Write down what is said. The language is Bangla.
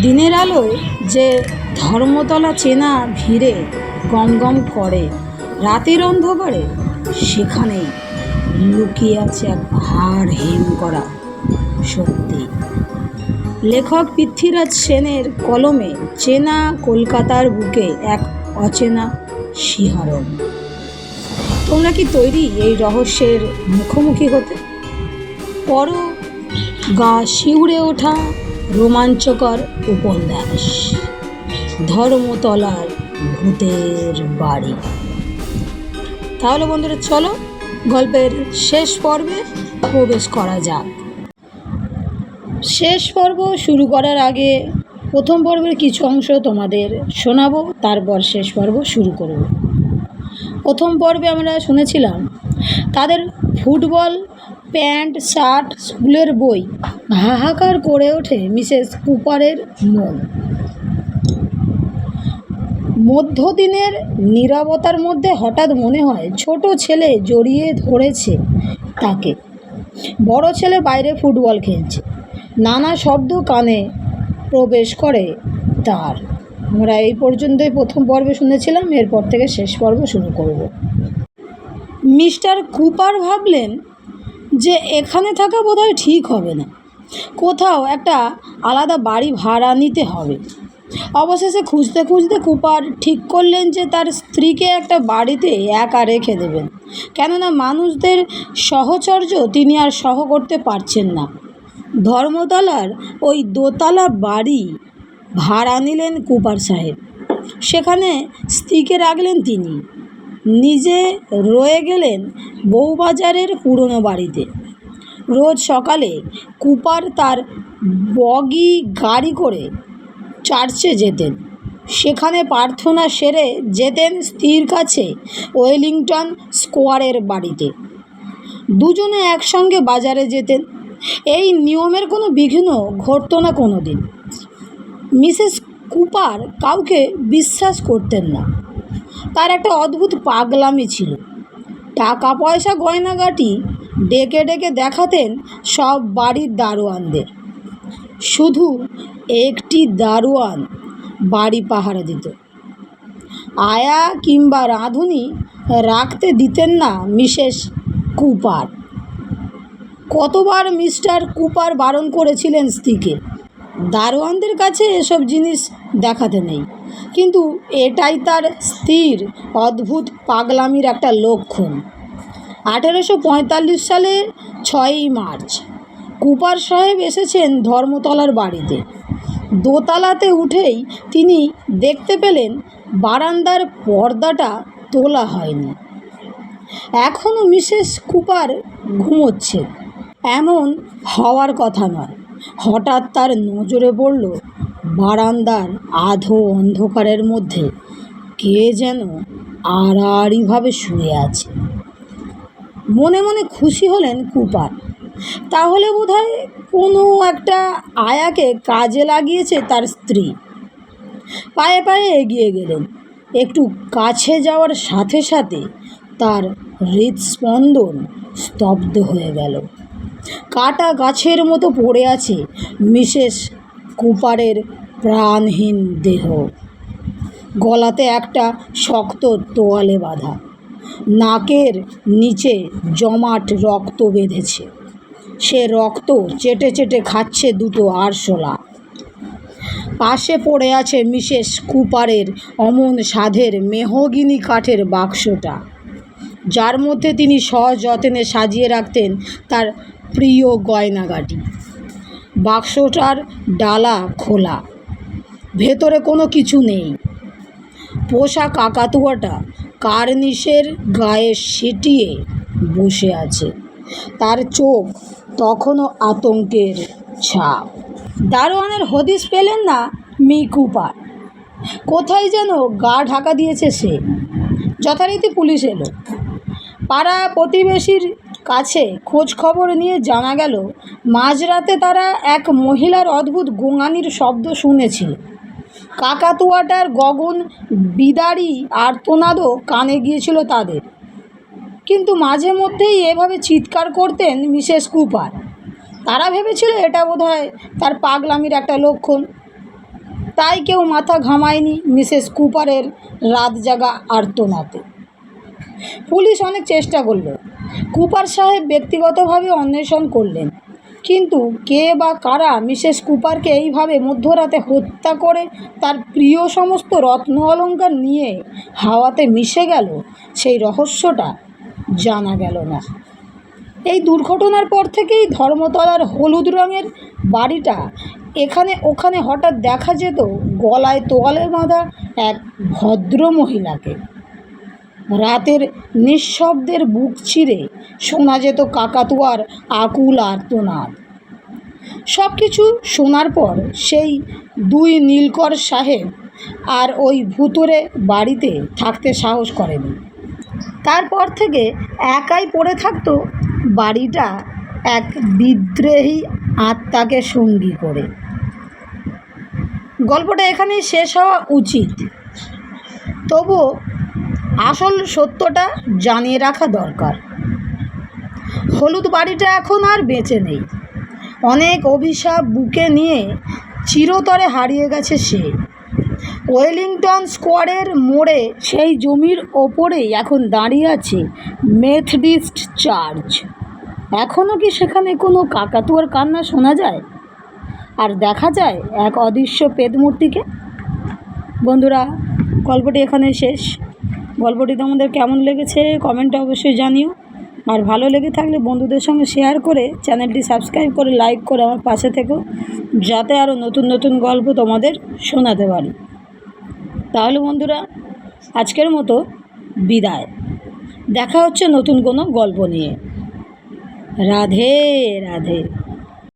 দিনের আলোয় যে ধর্মতলা চেনা ভিড়ে গমগম করে, রাতের অন্ধকারে সেখানেই লুকিয়ে আছে এক হাড় হিম করা সত্যি। লেখক পৃথ্বীরাজ সেনের কলমে চেনা কলকাতার বুকে এক অচেনা শিহরণ। তোমরা কি তৈরি এই রহস্যের মুখোমুখি হতে? পড়ো গা শিউরে ওঠা রোমাঞ্চকর উপন্যাস ধর্মতলার ভূতের বাড়ি। তাহলে বন্ধুরা, চলো গল্পের শেষ পর্বে প্রবেশ করা যাক। শেষ পর্ব শুরু করার আগে প্রথম পর্বের কিছু অংশ তোমাদের শোনাবো, তারপর শেষ পর্ব শুরু করব। প্রথম পর্বে আমরা শুনেছিলাম তাদের ফুটবল, প্যান্ট, শার্ট, স্কুলের বই হাহাকার করে ওঠে মিসেস কুপারের মন। মধ্যদিনের নীরবতার মধ্যে হঠাৎ মনে হয় ছোট ছেলে জড়িয়ে ধরেছে তাকে। বড় ছেলে বাইরে ফুটবল খেলছে, নানা শব্দ কানে প্রবেশ করে তার। আমরা এই পর্যন্তই প্রথম পর্বে শুনেছিলাম, এরপর থেকে শেষ পর্ব শুরু করব। মিস্টার কুপার ভাবলেন যে এখানে থাকা বোধহয় ঠিক হবে না, কোথাও একটা আলাদা বাড়ি ভাড়া নিতে হবে। অবশেষে খুঁজতে খুঁজতে কুপার ঠিক করলেন যে তার স্ত্রীকে একটা বাড়িতে একা রেখে দেবেন, কেননা মানুষদের সহচর্য তিনি আর সহ করতে পারছেন না। ধর্মতলার ওই দোতলা বাড়ি ভাড়া নিলেন কুপার সাহেব। সেখানে স্ত্রীকে রাখলেন তিনি, নিজে রয়ে গেলেন বউবাজারের পুরনো বাড়িতে। রোজ সকালে কুপার তার বগি গাড়ি করে চার্চে যেতেন, সেখানে প্রার্থনা সেরে যেতেন স্ত্রীর কাছে ওয়েলিংটন স্কোয়ারের বাড়িতে। দুজনে একসঙ্গে বাজারে যেতেন। এই নিয়মের কোনো বিঘ্ন ঘটত না কোনো দিন। মিসেস কুপার কাউকে বিশ্বাস করতেন না। তার একটা অদ্ভুত পাগলামি ছিল। টাকা পয়সা গয়নাগাটি ডেকে ডেকে দেখাতেন সব বাড়ির দারোয়ানদের। শুধু একটি দারোয়ান বাড়ি পাহারা দিত। আয়া কিংবা রাঁধুনি রাখতে দিতেন না মিসেস কুপার। কতবার মিস্টার কুপার বারণ করেছিলেন স্ত্রীকে, দারোয়ানদের কাছে এসব জিনিস দেখাতে নেই, কিন্তু এটাই তার স্ত্রীর অদ্ভুত পাগলামির একটা লক্ষণ। 1845 সালের 6ই মার্চ কুপার সাহেব এসেছেন ধর্মতলার বাড়িতে। দোতলাতে উঠেই তিনি দেখতে পেলেন বারান্দার পর্দাটা তোলা হয়নি। এখনও মিসেস কুপার ঘুমোচ্ছেন, এমন হওয়ার কথা নয়। হঠাৎ তার নজরে পড়ল বারান্দার আধো অন্ধকারের মধ্যে কে যেন আড়াআড়িভাবে শুয়ে আছে। মনে মনে খুশি হলেন কুপার। তাহলে বোধহয় কোনো একটা আয়াকে কাজে লাগিয়েছে তার স্ত্রী। পায়ে পায়ে এগিয়ে গেলেন। একটু কাছে যাওয়ার সাথে সাথে তার হৃদস্পন্দন স্তব্ধ হয়ে গেল। কাটা গাছের মতো পড়ে আছে মিসেস কুপারের প্রাণহীন দেহ। গলাতে একটা শক্ত তোয়ালে বাঁধা, নাকের নিচে জমাট রক্ত বেঁধেছে। সে রক্ত চেটে চেটে খাচ্ছে দুটো আরশোলা। পাশে পড়ে আছে মিসেস কুপারের অমন সাধের মেহগিনি কাঠের বাক্সটা, যার মধ্যে তিনি সযত্নে সাজিয়ে রাখতেন তার প্রিয় গয়নাগাটি। বাক্সটার ডালা খোলা, ভেতরে কোনো কিছু নেই। পোষা কাকাতুয়াটা কার্নিশের গায়ে সিটিয়ে বসে আছে, তার চোখ তখনও আতঙ্কের ছাপ। দারোয়ানের হদিশ পেলেন না মি কুপার। কোথায় যেন গা ঢাকা দিয়েছে সে। যথারীতি পুলিশ এলো। পাড়া প্রতিবেশীর কাছে খোঁজ খবর নিয়ে জানা গেল মাঝরাতে তারা এক মহিলার অদ্ভুত গোঙানির শব্দ শুনেছিল। কাকাতুয়াটার গগন বিদারী আর্তনাদও কানে গিয়েছিল তাদের, কিন্তু মাঝে মধ্যেই এভাবে চিৎকার করতেন মিসেস কুপার। তারা ভেবেছিল এটা বোধহয় তার পাগলামির একটা লক্ষণ। তাই কেউ মাথা ঘামায়নি মিসেস কুপারের রাত জাগা আর্তনাদে। পুলিশ অনেক চেষ্টা করল, কুপার সাহেব ব্যক্তিগতভাবে অন্বেষণ করলেন, কিন্তু কে বা কারা মিসেস কুপারকে এইভাবে মধ্যরাতে হত্যা করে তার প্রিয় সমস্ত রত্ন অলংকার নিয়ে হাওয়াতে মিশে গেল, সেই রহস্যটা জানা গেল না। এই দুর্ঘটনার পর থেকেই ধর্মতলার হলুদ রঙের বাড়িটা এখানে ওখানে হঠাৎ দেখা যেত গলায় তোয়ালে বাঁধা এক ভদ্র মহিলাকে। রাতের নিঃশব্দের বুক চিরে শোনা যেত কাকাতুয়ার আকুল আর্তনাদ। সব কিছু শোনার পর সেই দুই নীলকর সাহেব আর ওই ভুতুড়ে বাড়িতে থাকতে সাহস করেনি। তারপর থেকে একাই পড়ে থাকতো বাড়িটা এক বিদ্রোহী আত্মাকে সঙ্গী করে। গল্পটা এখানেই শেষ হওয়া উচিত, তবুও আসল সত্যটা জানিয়ে রাখা দরকার। হলুদ বাড়িটা এখন আর বেঁচে নেই। অনেক অভিশাপ বুকে নিয়ে চিরতরে হারিয়ে গেছে সে। ওয়েলিংটন স্কোয়ারের মোড়ে সেই জমির ওপরেই এখন দাঁড়িয়ে আছে মেথডিস্ট চার্চ। এখনও কি সেখানে কোনো কাকাতুয়ার কান্না শোনা যায় আর দেখা যায় এক অদৃশ্য পেতমূর্তিকে? বন্ধুরা, গল্পটি এখানে শেষ। গল্পটি তোমাদের কেমন লেগেছে কমেন্টে অবশ্যই জানিও। আর ভালো লেগে থাকলে বন্ধুদের সঙ্গে শেয়ার করে চ্যানেলটি সাবস্ক্রাইব করে লাইক করে আমার পাশে থেকো, যাতে আরও নতুন নতুন গল্প তোমাদের শোনাতে পারি। তাহলে বন্ধুরা, আজকের মতো বিদায়। দেখা হচ্ছে নতুন কোনো গল্প নিয়ে। রাধে রাধে।